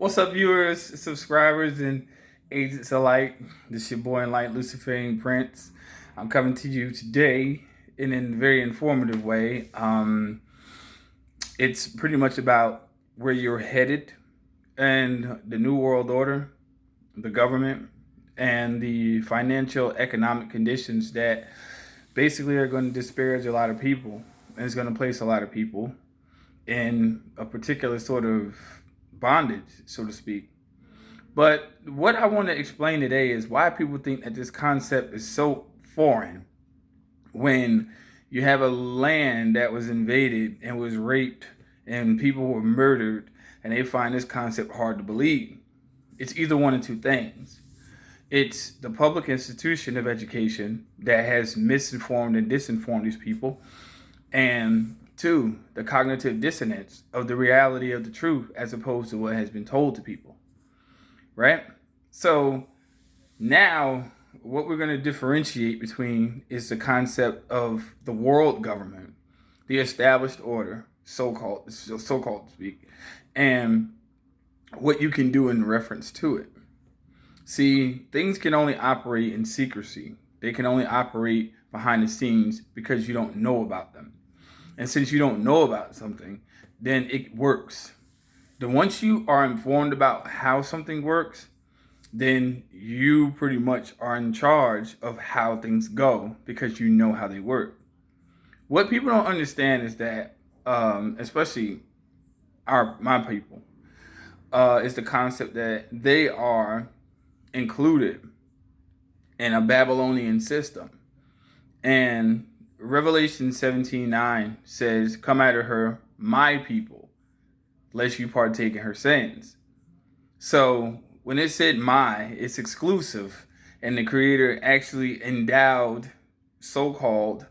What's up, viewers, subscribers, and agents alike? This is your boy in light, Luciferian Prince. I'm coming to you today in a very informative way. It's pretty much about where you're headed and the New World Order, the government, and the financial economic conditions that basically are going to disparage a lot of people, and it's going to place a lot of people in a particular sort of bondage, so to speak. But what I want to explain today is why people think that this concept is so foreign when you have a land that was invaded and was raped and people were murdered, and they find this concept hard to believe. It's either one of two things. It's the public institution of education that has misinformed and disinformed these people, and two, the cognitive dissonance of the reality of the truth as opposed to what has been told to people, right? So now what we're going to differentiate between is the concept of the world government, the established order, so-called to speak, and what you can do in reference to it. See, things can only operate in secrecy. They can only operate behind the scenes because you don't know about them. And since you don't know about something, then it works. Then once you are informed about how something works, then you pretty much are in charge of how things go because you know how they work. What people don't understand is that, especially my people, is the concept that they are included in a Babylonian system. And Revelation 17:9 says, "Come out of her, my people, lest you partake in her sins." So when it said my, it's exclusive. And the Creator actually endowed so-called,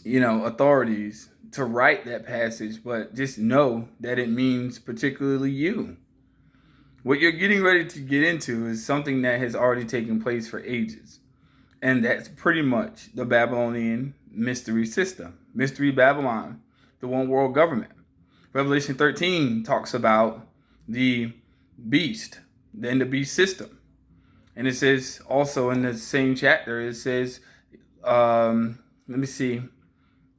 authorities to write that passage. But just know that it means particularly you. What you're getting ready to get into is something that has already taken place for ages. And that's pretty much the Babylonian mystery system. Mystery Babylon, the one world government. Revelation 13 talks about the beast, then the beast system. And it says also in the same chapter, it says, it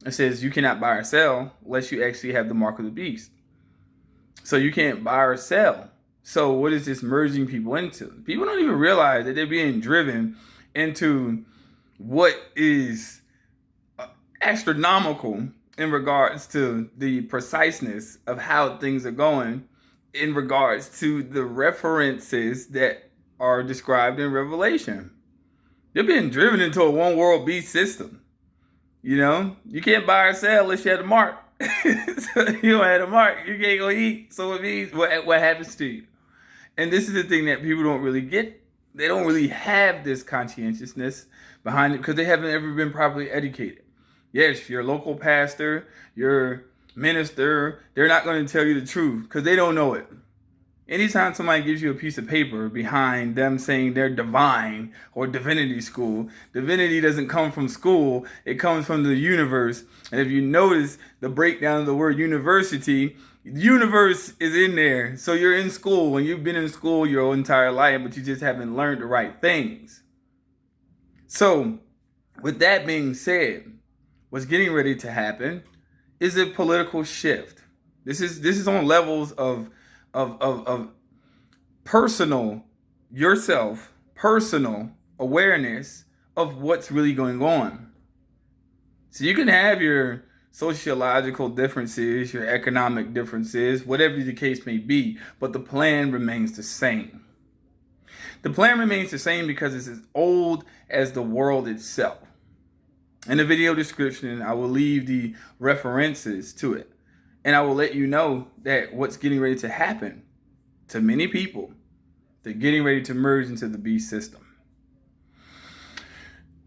says you cannot buy or sell unless you actually have the mark of the beast. So you can't buy or sell. So what is this merging people into? People don't even realize that they're being driven into what is astronomical in regards to the preciseness of how things are going in regards to the references that are described in Revelation. They're being driven into a one world beast system. You can't buy or sell unless you have the mark. So you don't have the mark, you can't go eat. So it means what happens to you? And this is the thing that people don't really get. They don't really have this conscientiousness behind it because they haven't ever been properly educated. Yes, your local pastor, your minister, they're not going to tell you the truth because they don't know it. Anytime somebody gives you a piece of paper behind them saying they're divine or divinity school, divinity doesn't come from school, it comes from the universe. And if you notice the breakdown of the word university, universe is in there. So you're in school and you've been in school your entire life, but you just haven't learned the right things. So with that being said, what's getting ready to happen is a political shift. This is on levels of personal awareness of what's really going on. So you can have your sociological differences, your economic differences, whatever the case may be, but the plan remains the same. The plan remains the same because it's as old as the world itself. In the video description, I will leave the references to it. And I will let you know that what's getting ready to happen to many people, they're getting ready to merge into the beast system.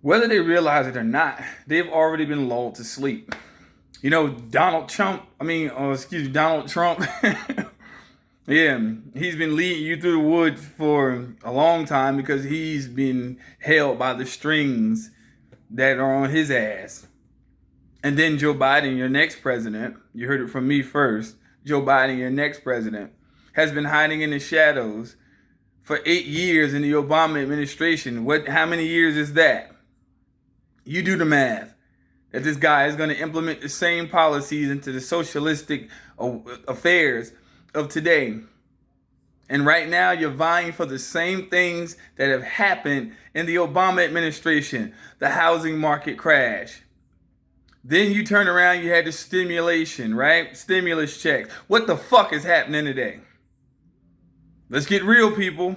Whether they realize it or not, they've already been lulled to sleep. Donald Trump, yeah, he's been leading you through the woods for a long time because he's been held by the strings that are on his ass. And then Joe Biden, your next president, you heard it from me first, Joe Biden, your next president, has been hiding in the shadows for 8 years in the Obama administration. How many years is that? You do the math. That this guy is going to implement the same policies into the socialistic affairs of today. And right now, you're vying for the same things that have happened in the Obama administration. The housing market crash. Then you turn around, you had the stimulation, right? Stimulus checks. What the fuck is happening today? Let's get real, people.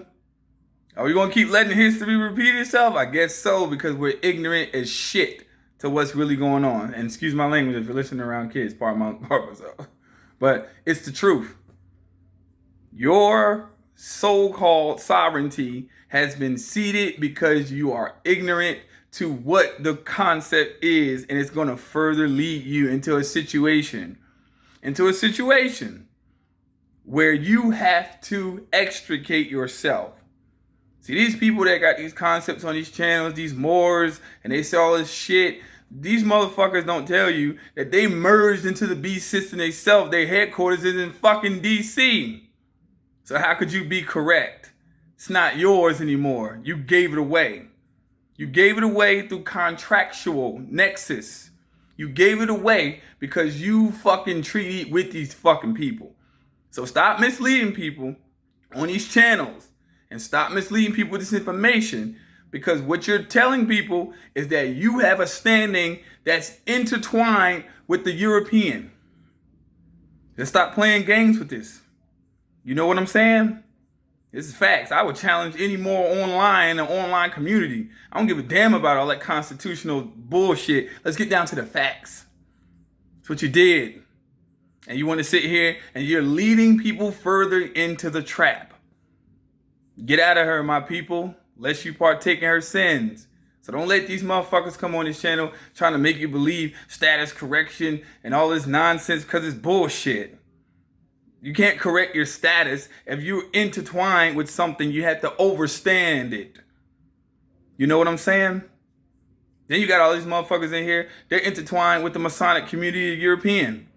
Are we going to keep letting history repeat itself? I guess so, because we're ignorant as shit to what's really going on. And excuse my language if you're listening around kids, part myself. But it's the truth. Your so-called sovereignty has been ceded because you are ignorant to what the concept is, and it's going to further lead you into a situation where you have to extricate yourself. See, these people that got these concepts on these channels, these Moors, and they say all this shit, these motherfuckers don't tell you that they merged into the beast system themselves. Their headquarters is in fucking DC. So how could you be correct? It's not yours anymore. You gave it away. You gave it away through contractual nexus. You gave it away because you fucking treated with these fucking people. So stop misleading people on these channels and stop misleading people with this information, because what you're telling people is that you have a standing that's intertwined with the European. Let's stop playing games with this. You know what I'm saying? This is facts. I would challenge any more online and online community. I don't give a damn about all that constitutional bullshit. Let's get down to the facts. That's what you did. And you want to sit here and you're leading people further into the trap. Get out of her, my people, lest you partake in her sins. So don't let these motherfuckers come on this channel trying to make you believe status correction and all this nonsense, because it's bullshit. You can't correct your status. If you're intertwined with something, you have to overstand it. You know what I'm saying? Then you got all these motherfuckers in here. They're intertwined with the Masonic community of European.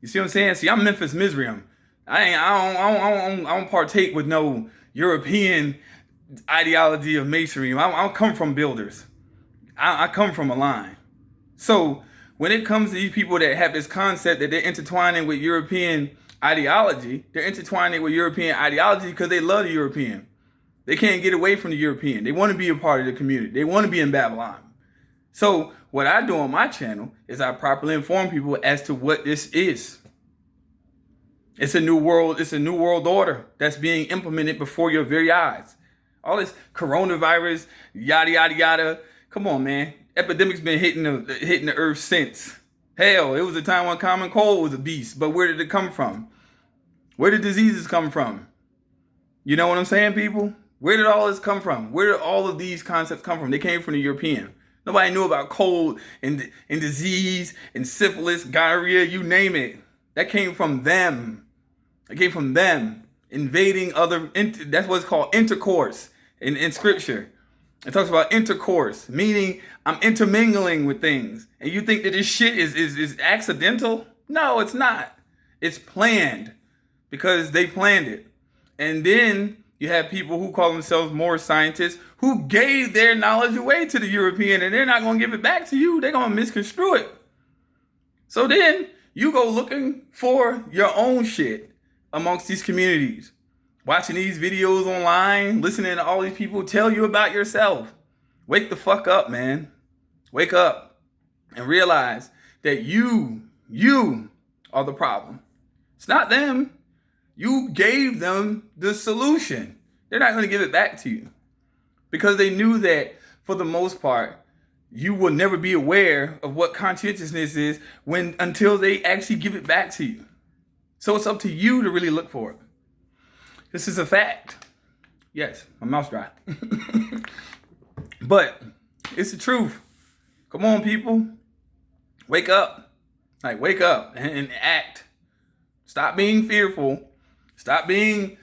You see what I'm saying? See, I'm Memphis Mizraim. I don't partake with no European ideology of masonry. I come from builders. I come from a line. So when it comes to these people that have this concept that they're intertwining with European ideology, they're intertwining with European ideology because they love the European. They can't get away from the European. They want to be a part of the community. They want to be in Babylon. So what I do on my channel is I properly inform people as to what this is. It's a new world. It's a new world order that's being implemented before your very eyes. All this coronavirus, yada, yada, yada. Come on, man. Epidemic's been hitting the earth since. Hell, it was a time when common cold was a beast, but where did it come from? Where did diseases come from? You know what I'm saying, people? Where did all this come from? Where did all of these concepts come from? They came from the European. Nobody knew about cold and disease and syphilis, gonorrhea, you name it. That came from them. It came from them invading other, that's what's called intercourse in scripture. It talks about intercourse, meaning I'm intermingling with things. And you think that this shit is accidental? No, it's not. It's planned because they planned it. And then you have people who call themselves more scientists who gave their knowledge away to the European, and they're not going to give it back to you. They're going to misconstrue it. So then you go looking for your own shit amongst these communities, watching these videos online, listening to all these people tell you about yourself. Wake the fuck up, man. Wake up and realize that you are the problem. It's not them. You gave them the solution. They're not going to give it back to you because they knew that for the most part, you will never be aware of what conscientiousness is until they actually give it back to you. So it's up to you to really look for it. This is a fact. Yes, my mouth's dry. But it's the truth. Come on, people. Wake up. Like, wake up and act. Stop being fearful. Stop being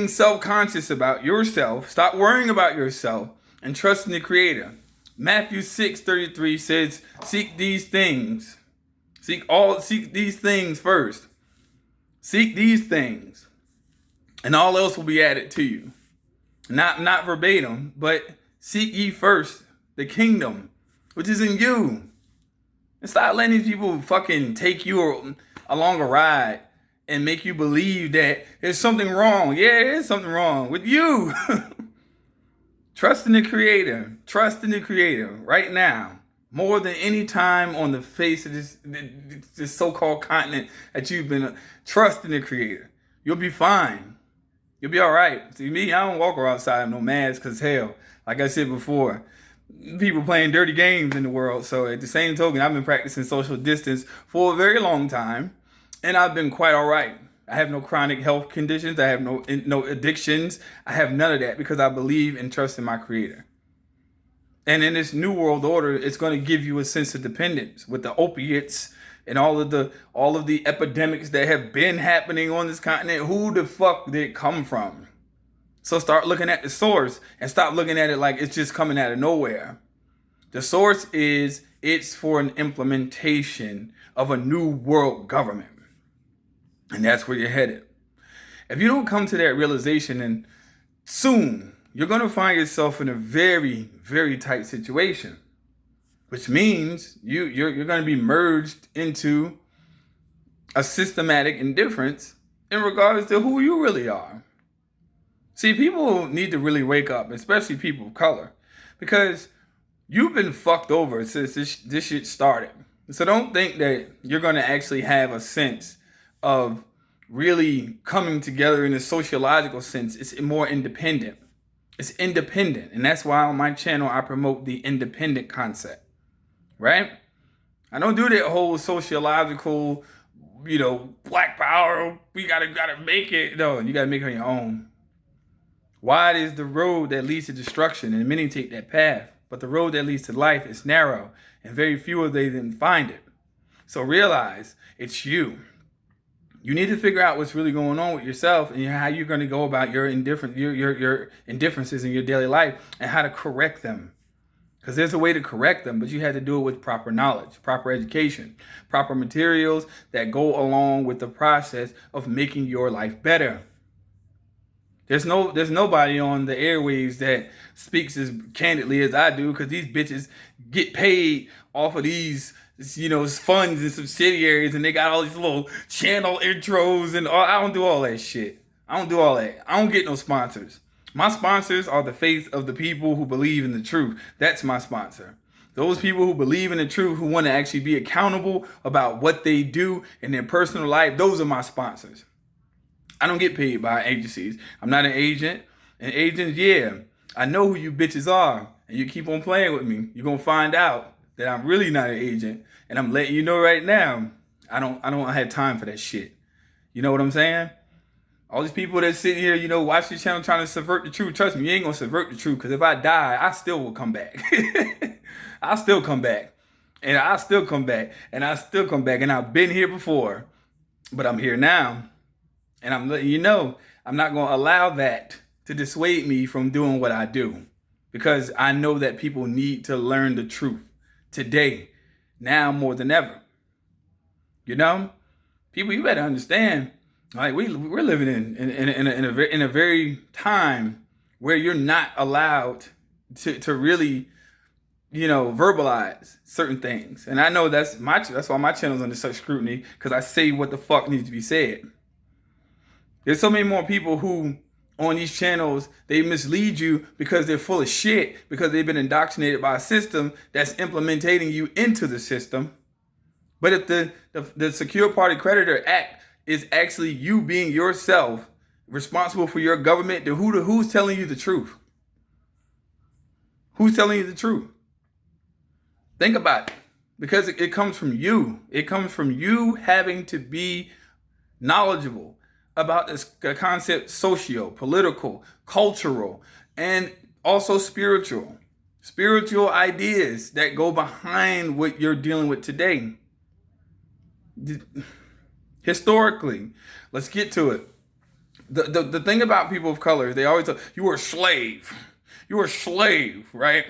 self-conscious about yourself. Stop worrying about yourself and trust in the Creator. Matthew 6:33 says, seek these things. Seek these things first. Seek these things, and all else will be added to you. Not verbatim, but seek ye first the kingdom, which is in you. And stop letting these people fucking take you along a ride and make you believe that there's something wrong. Yeah, there is something wrong with you. Trust in the Creator. Trust in the Creator right now. More than any time on the face of this so-called continent that you've been. Trust in the Creator. You'll be fine. You'll be all right. See, me, I don't walk around outside with no mask because, hell, like I said before, people playing dirty games in the world. So at the same token, I've been practicing social distance for a very long time, and I've been quite all right. I have no chronic health conditions. I have no addictions. I have none of that because I believe and trust in my Creator. And in this new world order, it's going to give you a sense of dependence with the opiates and all of the epidemics that have been happening on this continent. Who the fuck did it come from? So start looking at the source and stop looking at it like it's just coming out of nowhere. The source is it's for an implementation of a new world government. And that's where you're headed. If you don't come to that realization, then soon you're going to find yourself in a very, very tight situation, which means you're going to be merged into a systematic indifference in regards to who you really are. See, people need to really wake up, especially people of color, because you've been fucked over since this shit started. So don't think that you're going to actually have a sense of really coming together in a sociological sense. It's more independent. It's independent. And that's why on my channel, I promote the independent concept, right? I don't do that whole sociological, black power. We gotta make it. No, you gotta make it on your own. Wide is the road that leads to destruction, and many take that path. But the road that leads to life is narrow, and very few of them find it. So realize it's you. You need to figure out what's really going on with yourself and how you're going to go about your indifferences in your daily life and how to correct them. Because there's a way to correct them, but you have to do it with proper knowledge, proper education, proper materials that go along with the process of making your life better. There's nobody on the airwaves that speaks as candidly as I do, because these bitches get paid off of these funds and subsidiaries, and they got all these little channel intros and all. I don't do all that shit. I don't do all that. I don't get no sponsors. My sponsors are the faith of the people who believe in the truth. That's my sponsor. Those people who believe in the truth, who want to actually be accountable about what they do in their personal life, those are my sponsors. I don't get paid by agencies. I'm not an agent. And agents, yeah, I know who you bitches are, and you keep on playing with me, you're gonna find out that I'm really not an agent. And I'm letting you know right now, I don't have time for that shit. You know what I'm saying? All these people that sit here, watch this channel trying to subvert the truth. Trust me, you ain't gonna subvert the truth, because if I die, I still will come back. I'll still come back. And I'll still come back. And I'll still come back. And I've been here before, but I'm here now. And I'm letting you know, I'm not gonna allow that to dissuade me from doing what I do, because I know that people need to learn the truth today. Now more than ever. People, you better understand, like we're living in a very time where you're not allowed to really, verbalize certain things. And I know that's why my channel's under such scrutiny, because I say what the fuck needs to be said. There's so many more people who on these channels, they mislead you because they're full of shit, because they've been indoctrinated by a system that's implementing you into the system. But if the Secure Party Creditor Act is actually you being yourself responsible for your government, then who's telling you the truth? Who's telling you the truth? Think about it. Because it comes from you. It comes from you having to be knowledgeable about this concept, socio, political, cultural, and also spiritual ideas that go behind what you're dealing with today. Historically, let's get to it. The thing about people of color, they always tell you were a slave. You were a slave, right?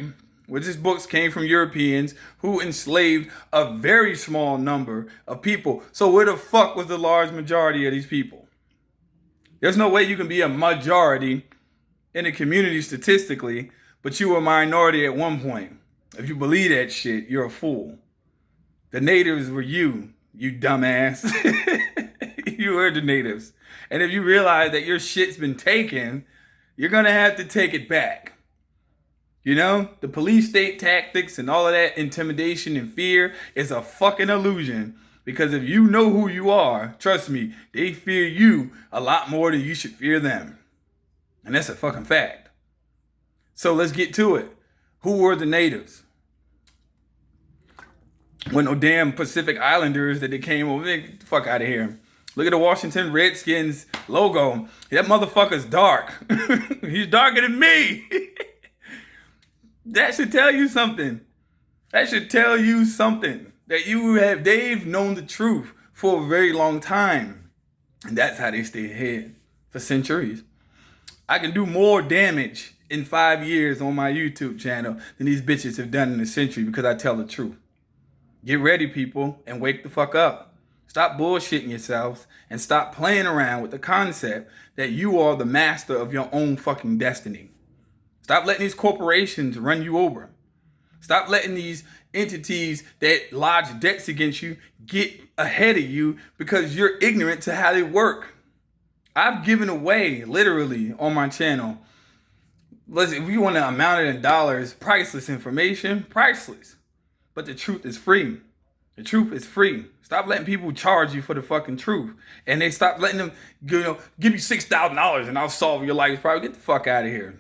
which these books came from Europeans who enslaved a very small number of people. So where the fuck was the large majority of these people? There's no way you can be a majority in a community statistically, but you were a minority at one point. If you believe that shit, you're a fool. The natives were you dumbass. You were the natives. And if you realize that your shit's been taken, you're going to have to take it back. You know, the police state tactics and all of that intimidation and fear is a fucking illusion. Because if you know who you are, trust me, they fear you a lot more than you should fear them. And that's a fucking fact. So let's get to it. Who were the natives? When no damn Pacific Islanders that they came over. Get the fuck out of here. Look at the Washington Redskins logo. That motherfucker's dark. He's darker than me. That should tell you something. That should tell you something. That they've known the truth for a very long time. And that's how they stay ahead for centuries. I can do more damage in 5 years on my YouTube channel than these bitches have done in a century because I tell the truth. Get ready, people, and wake the fuck up. Stop bullshitting yourselves and stop playing around with the concept that you are the master of your own fucking destiny. Stop letting these corporations run you over. Stop letting these entities that lodge debts against you get ahead of you because you're ignorant to how they work. I've given away, literally, on my channel, listen, if you want to amount it in dollars, priceless information, priceless. But the truth is free. The truth is free. Stop letting people charge you for the fucking truth. And they stop letting them, give you $6,000 and I'll solve your life's problem. Get the fuck out of here.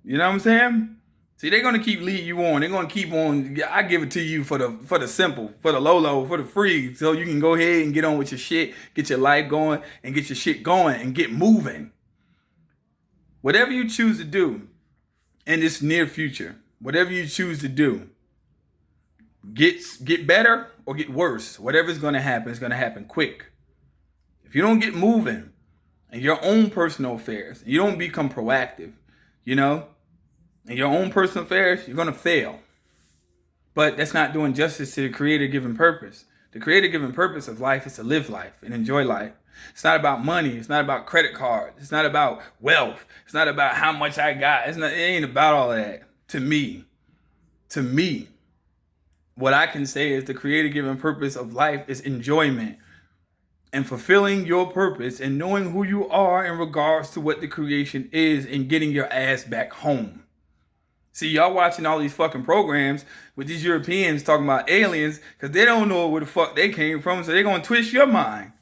You know what I'm saying? See, they're going to keep leading you on. They're going to keep on. I give it to you for the simple, for the low, for the free. So you can go ahead and get on with your shit, get your life going, and get your shit going and get moving. Whatever you choose to do in this near future, whatever you choose to do, get better or get worse. Whatever's going to happen is going to happen quick. If you don't get moving in your own personal affairs, you don't become proactive, you know, in your own personal affairs, you're going to fail. But that's not doing justice to the creator-given purpose. The creator-given purpose of life is to live life and enjoy life. It's not about money. It's not about credit cards. It's not about wealth. It's not about how much I got. It ain't about all that. To me, what I can say is the creator-given purpose of life is enjoyment and fulfilling your purpose and knowing who you are in regards to what the creation is and getting your ass back home. See, y'all watching all these fucking programs with these Europeans talking about aliens because they don't know where the fuck they came from, so they're going to twist your mind.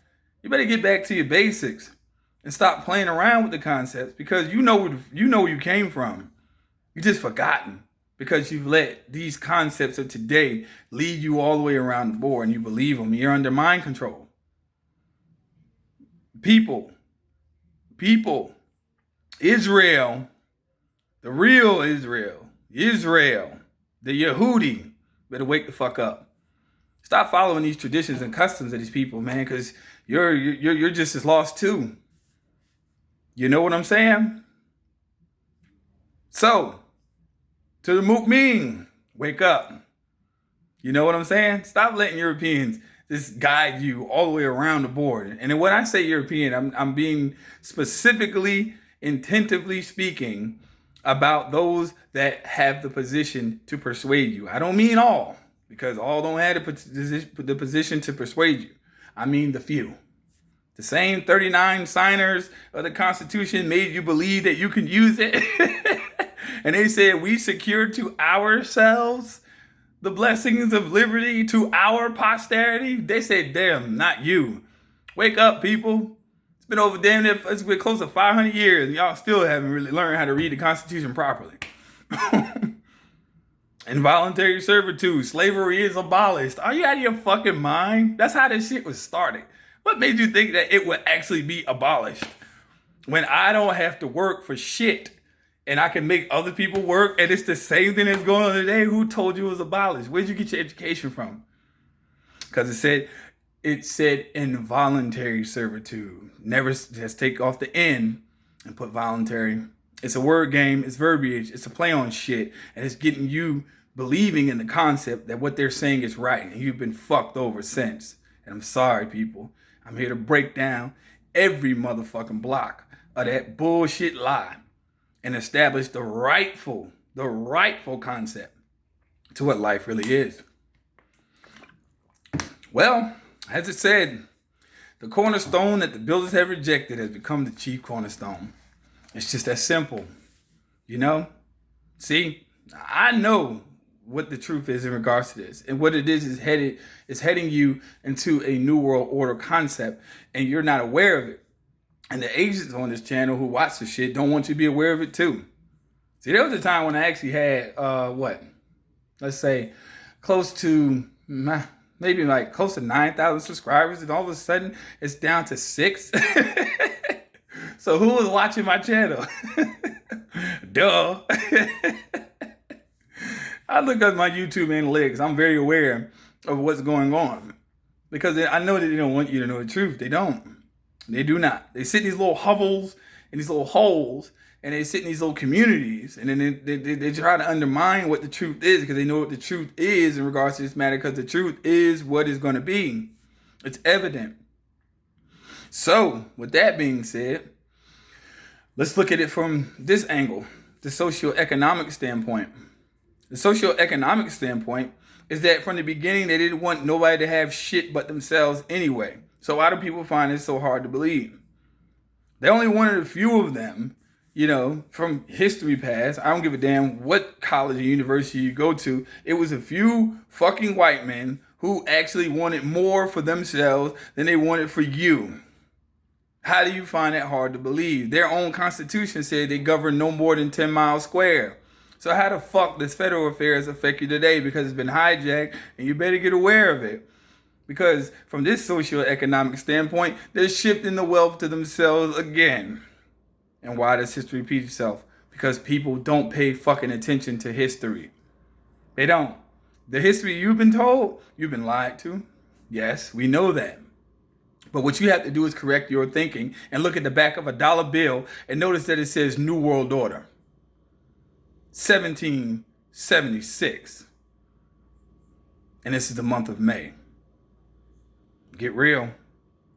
You better get back to your basics and stop playing around with the concepts because you know where you came from. You just forgotten because you've let these concepts of today lead you all the way around the board and you believe them. You're under mind control. People, Israel, the real Israel, the Yehudi, better wake the fuck up. Stop following these traditions and customs of these people, man, because you're just as lost too. You know what I'm saying? So, to the Mukmeen, wake up. You know what I'm saying? Stop letting Europeans just guide you all the way around the board. And then when I say European, I'm being specifically, intentively speaking about those that have the position to persuade you. I don't mean all, because all don't have the position to persuade you. I mean the few. The same 39 signers of the Constitution made you believe that you can use it. And they said we secured to ourselves the blessings of liberty to our posterity. They said, damn, not you. Wake up, people. It's been over damn near, it's been close to 500 years and y'all still haven't really learned how to read the Constitution properly. Involuntary servitude, slavery is abolished. Are you out of your fucking mind? That's how this shit was started. What made you think that it would actually be abolished? When I don't have to work for shit and I can make other people work and it's the same thing that's going on today, who told you it was abolished? Where'd you get your education from? Because it said involuntary servitude. Never just take off the N and put voluntary It's a word game. It's verbiage. It's a play on shit. And it's getting you believing in the concept that what they're saying is right. And you've been fucked over since. And I'm sorry, people. I'm here to break down every motherfucking block of that bullshit lie and establish the rightful concept to what life really is. Well, as it said, the cornerstone that the builders have rejected has become the chief cornerstone. It's just that simple, you know? See, I know what the truth is in regards to this. And what it is heading you into a new world order concept, and you're not aware of it. And the agents on this channel who watch the shit don't want you to be aware of it too. See, there was a time when I actually had, let's say close to, maybe like close to 9,000 subscribers, and all of a sudden it's down to 6. So who was watching my channel? Duh. I look at my YouTube analytics. I'm very aware of what's going on because I know that they don't want you to know the truth. They don't. They do not. They sit in these little hovels and these little holes, and they sit in these little communities, and then they try to undermine what the truth is because they know what the truth is in regards to this matter, because the truth is what is going to be. It's evident. So, with that being said, let's look at it from this angle, the socioeconomic standpoint. The socioeconomic standpoint is that from the beginning, they didn't want nobody to have shit but themselves anyway. So why do people find it so hard to believe? They only wanted a few of them, you know, from history past. I don't give a damn what college or university you go to. It was a few fucking white men who actually wanted more for themselves than they wanted for you. How do you find that hard to believe? Their own constitution said they govern no more than 10 miles square. So how the fuck does federal affairs affect you today? Because it's been hijacked, and you better get aware of it. Because from this socioeconomic standpoint, they're shifting the wealth to themselves again. And why does history repeat itself? Because people don't pay fucking attention to history. They don't. The history you've been told, you've been lied to. Yes, we know that. But what you have to do is correct your thinking and look at the back of a dollar bill and notice that it says New World Order. 1776. And this is the month of May. Get real.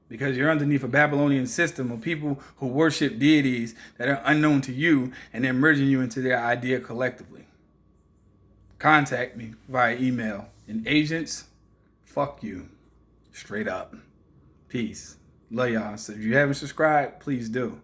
Because you're underneath a Babylonian system of people who worship deities that are unknown to you, and they're merging you into their idea collectively. Contact me via email. And agents, fuck you. Straight up. Peace. Love y'all. So if you haven't subscribed, please do.